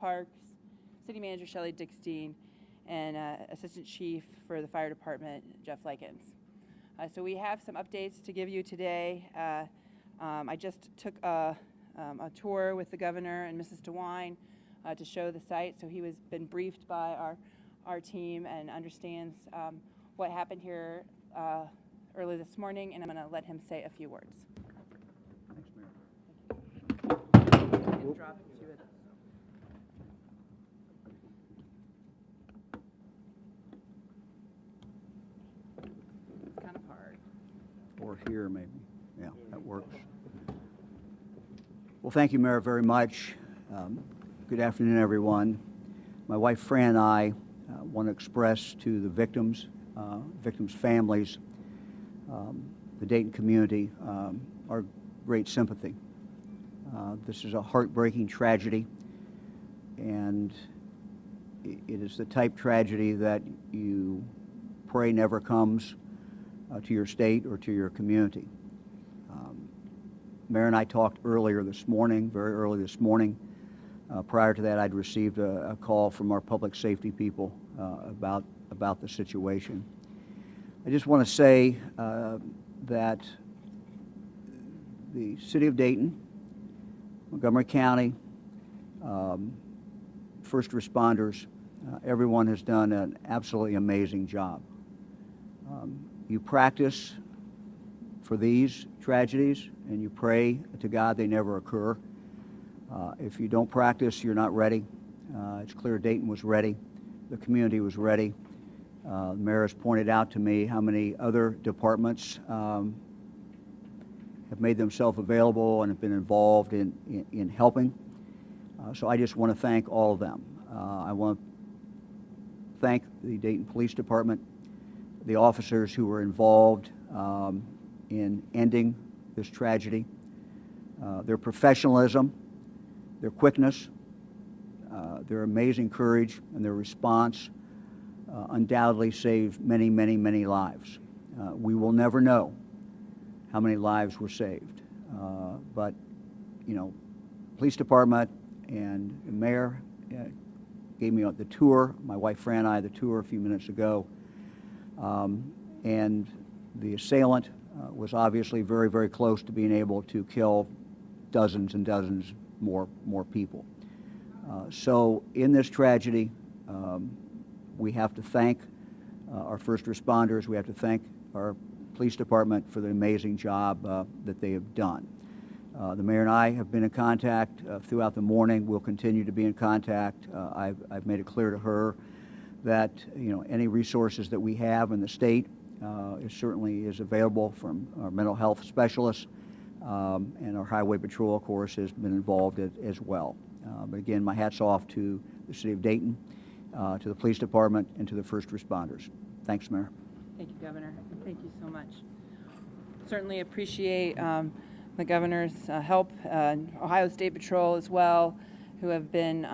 Parks, City Manager Shelley Dickstein, and Assistant Chief for the Fire Department, Jeff Likens. So we have some updates to give you today. I just took a tour with the governor and Mrs. DeWine to show the site. So he was been briefed by our team and understands what happened here early this morning, and I'm going to let him say a few words. Thanks, Mayor. And drop to it. It's kind of hard. Or here, maybe. Yeah, that works. Well, thank you, Mayor, very much. Good afternoon, everyone. My wife, Fran, and I want to express to the victims' families, the Dayton community, our great sympathy. This is a heartbreaking tragedy, and it is the type tragedy that you pray never comes to your state or to your community. Mayor and I talked earlier this morning, very early this morning. Prior to that, I'd received a call from our public safety people about the situation. I just want to say that the City of Dayton, Montgomery County, first responders, everyone has done an absolutely amazing job. You practice for these tragedies and you pray to God they never occur. If you don't practice, you're not ready. It's clear Dayton was ready. The community was ready. The mayor has pointed out to me how many other departments have made themselves available and have been involved in helping. So I just want to thank all of them. I want to thank the Dayton Police Department, the officers who were involved in ending this tragedy, their professionalism, their quickness, their amazing courage, and their response undoubtedly saved many, many, many lives. We will never know how many lives were saved. But, you know, police department and the mayor gave me the tour, my wife Fran and I the tour a few minutes ago, and the assailant was obviously very, very close to being able to kill dozens and dozens more people. So in this tragedy, we have to thank our first responders. We have to thank our police department for the amazing job that they have done. The mayor and I have been in contact throughout the morning. We'll continue to be in contact. I've made it clear to her that, you know, any resources that we have in the state certainly is available from our mental health specialists, and our highway patrol, of course, has been involved as well. But again, my hat's off to the City of Dayton, to the police department, and to the first responders. Thanks, Mayor. Thank you, Governor. Thank you so much. Certainly appreciate the governor's help, Ohio State Patrol as well, who have been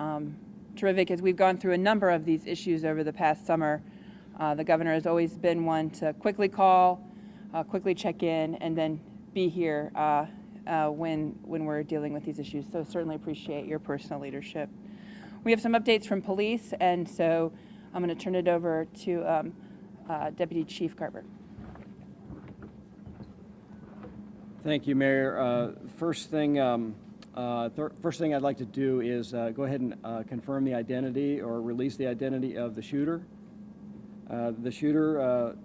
terrific as we've gone through a number of these issues over the past summer. The governor has always been one to quickly call, quickly check in, and then be here when we're dealing with these issues. So certainly appreciate your personal leadership. We have some updates from police, and so I'm going to turn it over to Deputy Chief Garber. Thank you, Mayor. First thing I'd like to do is go ahead and confirm the identity or release the identity of the shooter. The shooter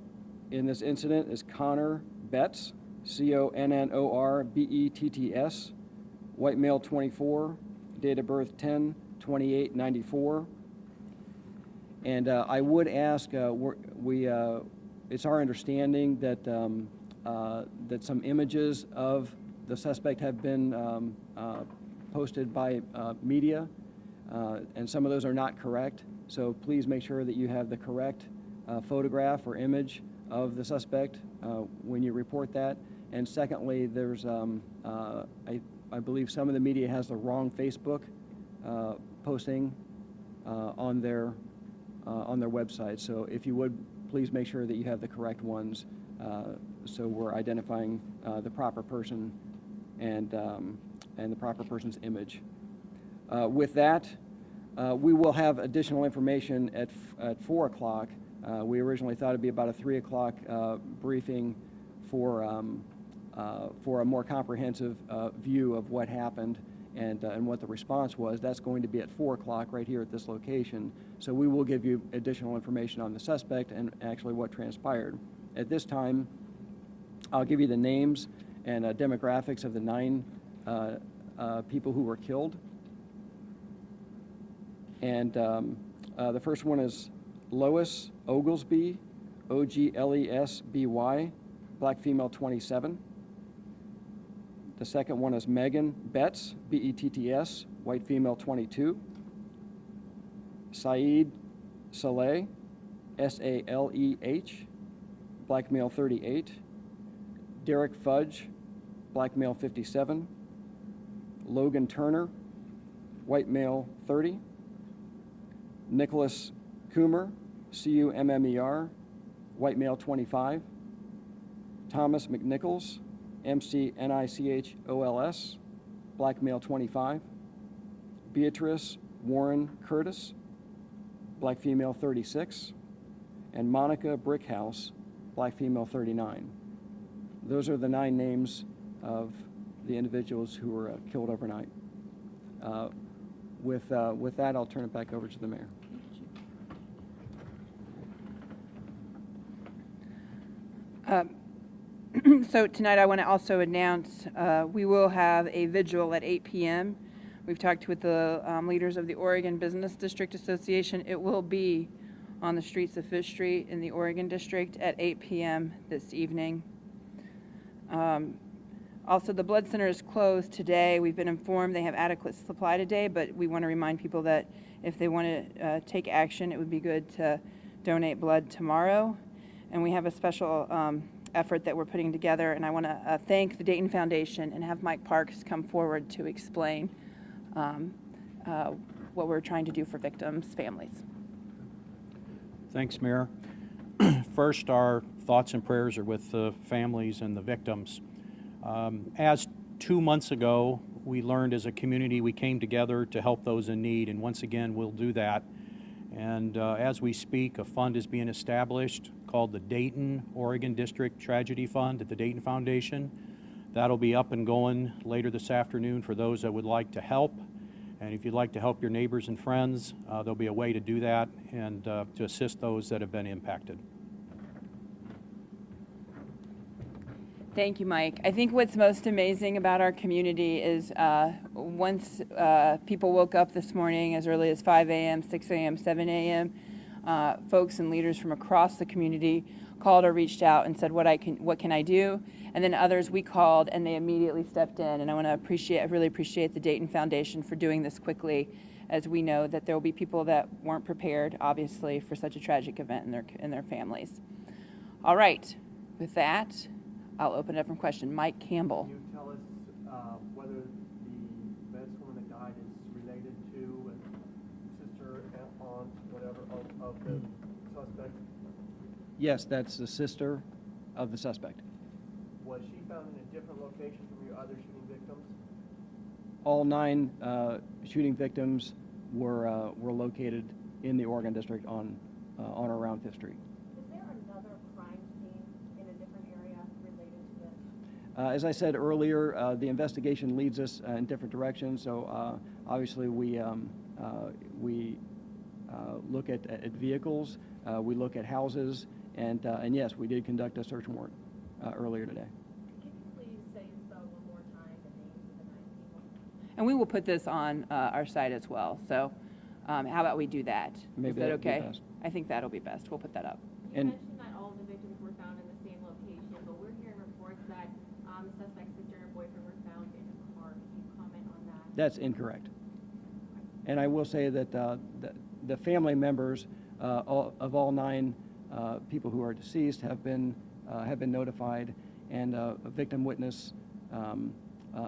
in this incident is Connor Betts, C-O-N-N-O-R-B-E-T-T-S, white male, 24, date of birth 10/28/94. And I would ask, it's our understanding that that some images of the suspect have been posted by media, and some of those are not correct. So please make sure that you have the correct photograph or image of the suspect when you report that. And secondly, there's I believe some of the media has the wrong Facebook posting on their website. So if you would, please make sure that you have the correct ones, so we're identifying the proper person and the proper person's image. With that, We will have additional information at 4 o'clock. We originally thought it'd be about a 3 o'clock briefing for a more comprehensive view of what happened and what the response was. That's going to be at 4 o'clock right here at this location. So we will give you additional information on the suspect and actually what transpired. At this time, I'll give you the names and demographics of the 9 people who were killed. And the first one is Lois Oglesby, Oglesby, black female, 27. The second one is Megan Betts, Betts, white female, 22. Saeed Saleh, Saleh, black male, 38. Derek Fudge, black male, 57. Logan Turner, white male, 30. Nicholas Coomer, Cummer, white male, 25. Thomas McNichols, Mcnichols, black male, 25. Beatrice Warren Curtis, black female, 36. And Monica Brickhouse, black female, 39. Those are the 9 names of the individuals who were killed overnight. With that, I'll turn it back over to the mayor. So tonight I want to also announce we will have a vigil at 8 p.m. We've talked with the leaders of the Oregon Business District Association. It will be on the streets of Fish Street in the Oregon District at 8 p.m. this evening. Also, the blood center is closed today. We've been informed they have adequate supply today, but we want to remind people that if they want to take action, it would be good to donate blood tomorrow. And we have a special effort that we're putting together, and I want to thank the Dayton Foundation and have Mike Parks come forward to explain what we're trying to do for victims' families. Thanks, Mayor. First, our thoughts and prayers are with the families and the victims. As 2 months ago, we learned as a community we came together to help those in need, and once again we'll do that. And as we speak, a fund is being established called the Dayton Oregon District Tragedy Fund at the Dayton Foundation. That'll be up and going later this afternoon for those that would like to help. And if you'd like to help your neighbors and friends, there'll be a way to do that and to assist those that have been impacted. Thank you, Mike. I think what's most amazing about our community is once people woke up this morning as early as 5 a.m., 6 a.m., 7 a.m., folks and leaders from across the community called or reached out and said, what can I do? And then others we called and they immediately stepped in. And I want to really appreciate the Dayton Foundation for doing this quickly, as we know that there will be people that weren't prepared, obviously, for such a tragic event in their families. All right, with that, I'll open it up for question. Mike Campbell. Can you tell us whether the Betts woman that died is related to sister, aunt, whatever, of the suspect? Yes, that's the sister of the suspect. Was she found in a different location from your other shooting victims? All 9 shooting victims were located in the Oregon District on or around 5th Street. Is there another crime scene in a different area related to this? As I said earlier, the investigation leads us in different directions. So obviously we look at vehicles, we look at houses, and yes, we did conduct a search warrant earlier today. Can you please say so one more time, the names of the 9 people? And we will put this on our site as well. So how about we do that? Maybe Is that that'd be okay? best. I think that'll be best. We'll put that up. You And- mentioned that all of the victims were found in the same location, but we're hearing reports that the suspect's sister and boyfriend were found in a car. Can you comment on that? That's incorrect. And I will say that the family members of all 9 people who are deceased have been notified, and a victim witness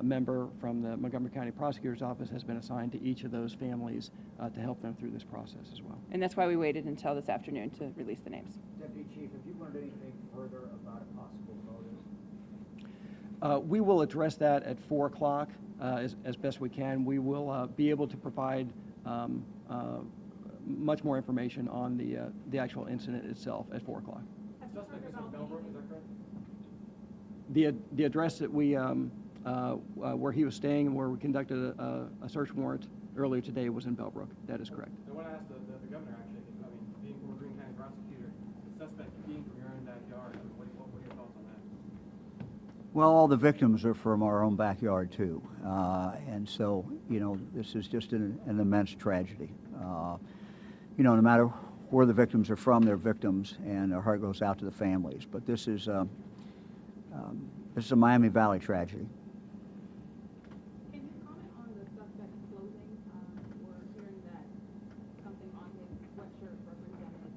member from the Montgomery County Prosecutor's Office has been assigned to each of those families to help them through this process as well. And that's why we waited until this afternoon to release the names. Deputy Chief, have you learned anything further about a possible motive? We will address that at 4 o'clock as best we can. We will be able to provide much more information on the actual incident itself at 4 o'clock. Suspect is in Bellbrook, is that correct? The address that we where he was staying and where we conducted a search warrant earlier today was in Bellbrook. That is correct. I want to ask the governor, actually, I mean, being former Green County prosecutor, the suspect being from your own backyard, what are your thoughts on that? Well, all the victims are from our own backyard, too. And so, you know, this is just an immense tragedy. You know, no matter where the victims are from, they're victims, and our heart goes out to the families. But this is a Miami Valley tragedy. Can you comment on the suspect's clothing? We're hearing that something on his sweatshirt represented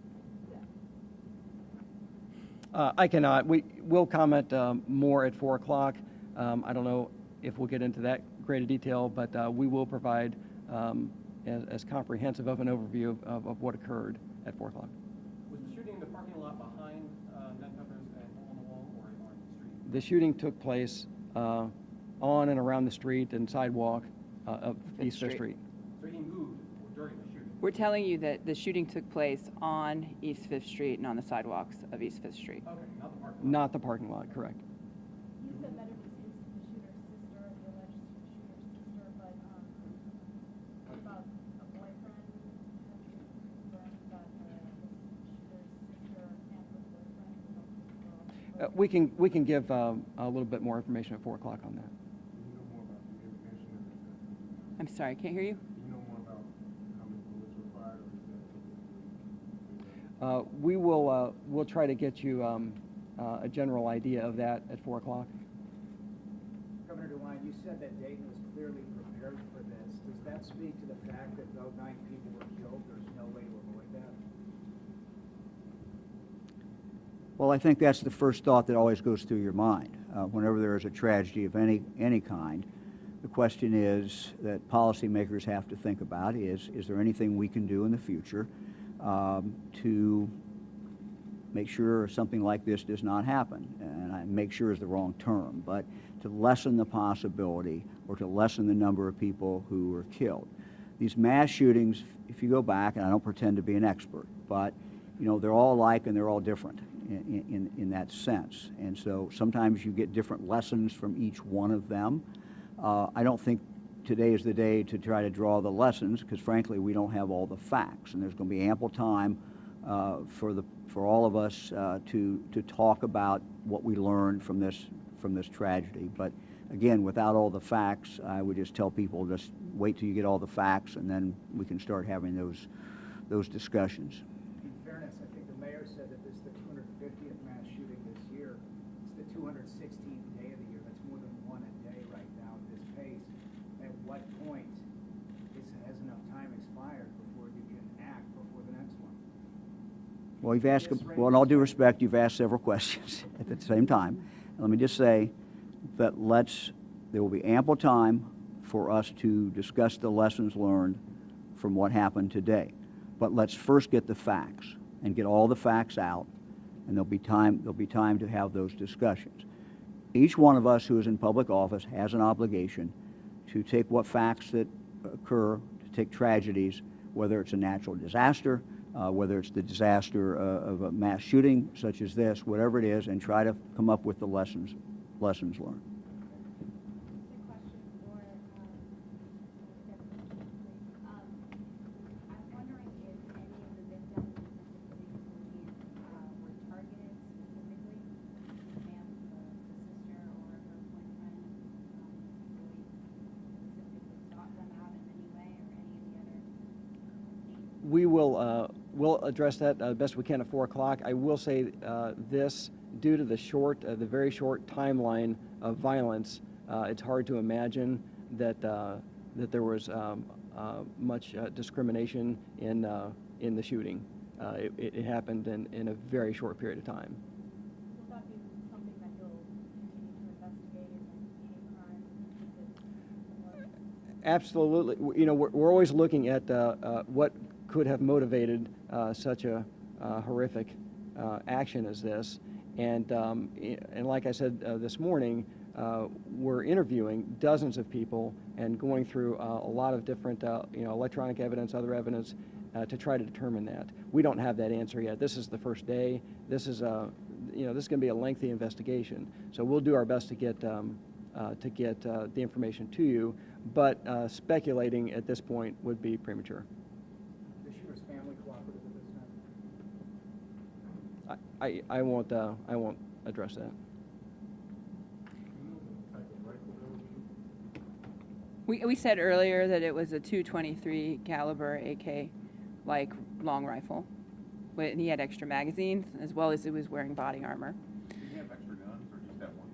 death. I cannot. We will comment more at 4 o'clock. I don't know if we'll get into that great a detail, but we will provide as comprehensive of an overview of what occurred at 4 o'clock. Was the shooting in the parking lot behind Ned Pepper's and hole in the wall, or on the street? The shooting took place on and around the street and sidewalk of East Fifth Street. So he moved during the shooting? We're telling you that the shooting took place on East Fifth Street and on the sidewalks of East Fifth Street. Okay, not the parking lot. Not the parking lot, correct. You said that it was the shooter's sister, the alleged shooter's sister, but what about a boyfriend? Have you confirmed that the shooter's sister and her boyfriend? We can give a little bit more information at 4 o'clock on that. I'm sorry, I can't hear you. We'll try to get you a general idea of that at 4 o'clock. Governor DeWine, you said that Dayton was clearly prepared for this. Does that speak to the fact that though 9 people were killed, there's no way to avoid that? Well, I think that's the first thought that always goes through your mind. Whenever there is a tragedy of any kind, the question is that policymakers have to think about is there anything we can do in the future to make sure something like this does not happen? And make sure is the wrong term, but to lessen the possibility or to lessen the number of people who were killed. These mass shootings, if you go back, and I don't pretend to be an expert, but you know, they're all alike and they're all different in that sense. And so sometimes you get different lessons from each one of them. I don't think today is the day to try to draw the lessons because frankly we don't have all the facts, and there's going to be ample time for all of us to talk about what we learned from this tragedy. But again, without all the facts, I would just tell people just wait till you get all the facts, and then we can start having those discussions. In fairness, I think the mayor said that this is the 250th mass shooting this year. It's the 216th day of the year. That's more than one a day right now at this pace. At what point has enough time expired before you can act before the next one? Well, you've asked, well, in all due respect, you've asked several questions at the same time. Let me just say that there will be ample time for us to discuss the lessons learned from what happened today. But let's first get the facts and get all the facts out, and there'll be time to have those discussions. Each one of us who is in public office has an obligation to take what facts that occur, to take tragedies, whether it's a natural disaster, whether it's the disaster of a mass shooting such as this, whatever it is, and try to come up with the lessons learned. I'm wondering if any of the victims in the police were targeted specifically, and the sister or her boyfriend, specifically sought them out in any way, or any of the other cases? We will we'll address that best we can at 4 o'clock. I will say this, due to the very short timeline of violence, it's hard to imagine that there was much discrimination in the shooting. It happened in a very short period of time. Will that be something that you'll continue to investigate in hate crimes? Absolutely. You know, we're always looking at what could have motivated such a horrific action as this. And like I said this morning, we're interviewing dozens of people and going through a lot of different, electronic evidence, other evidence, to try to determine that. We don't have that answer yet. This is the first day. This is this is going to be a lengthy investigation. So we'll do our best to get the information to you, but speculating at this point would be premature. The shooter's family cooperative at this time? I won't address that. We said earlier that it was a .223 caliber AK, like long rifle, and he had extra magazines as well as he was wearing body armor. Do you have extra guns or just that one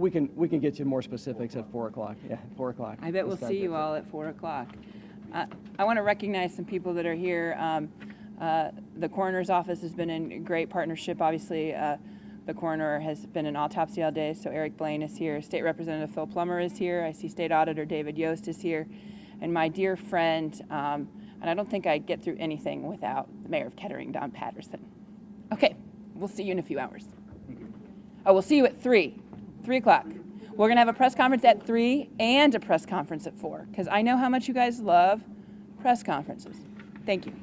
gun? We can get you more specifics at 4 o'clock. Yeah, 4 o'clock. I bet we'll see you all at 4 o'clock. I want to recognize some people that are here. The coroner's office has been in great partnership. Obviously, the coroner has been in autopsy all day, so Eric Blaine is here. State Representative Phil Plummer is here. I see State Auditor David Yost is here. And my dear friend, and I don't think I'd get through anything without the Mayor of Kettering, Don Patterson. Okay, we'll see you in a few hours. Oh, we'll see you at 3 o'clock. We're going to have a press conference at 3 and a press conference at 4, because I know how much you guys love press conferences. Thank you.